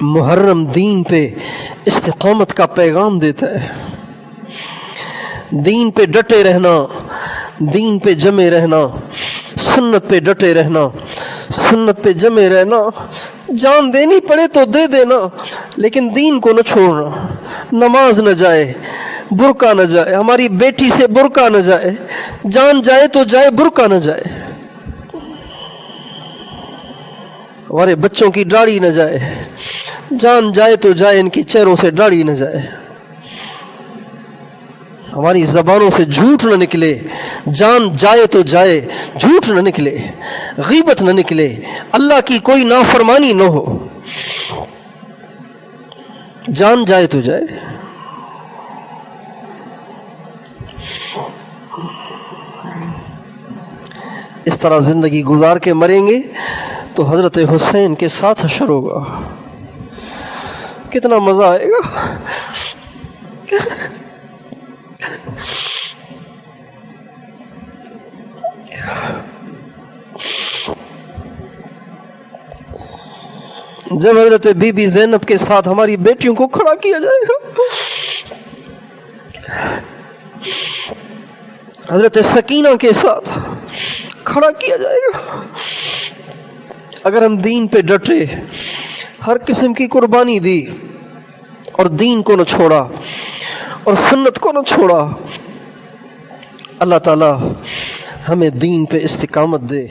محرم دین پہ استقامت کا پیغام دیتا ہے. دین پہ ڈٹے رہنا، دین پہ جمے رہنا، سنت پہ ڈٹے رہنا، سنت پہ جمے رہنا. جان دینی پڑے تو دے دینا، لیکن دین کو نہ چھوڑنا. نماز نہ جائے، برقع نہ جائے، ہماری بیٹی سے برقع نہ جائے. جان جائے تو جائے، برقع نہ جائے. ہمارے بچوں کی داڑھی نہ جائے، جان جائے تو جائے، ان کی چہروں سے داڑھی نہ جائے. ہماری زبانوں سے جھوٹ نہ نکلے، جان جائے تو جائے، جھوٹ نہ نکلے، غیبت نہ نکلے، اللہ کی کوئی نافرمانی نہ ہو. جان جائے تو جائے. اس طرح زندگی گزار کے مریں گے تو حضرت حسین کے ساتھ حشر ہوگا. کتنا مزہ آئے گا. جب حضرت بی بی زینب کے ساتھ ہماری بیٹیوں کو کھڑا کیا جائے گا، حضرت سکینہ کے ساتھ کھڑا کیا جائے گا. اگر ہم دین پہ ڈٹے، ہر قسم کی قربانی دی اور دین کو نہ چھوڑا اور سنت کو نہ چھوڑا، اللہ تعالی ہمیں دین پہ استقامت دے.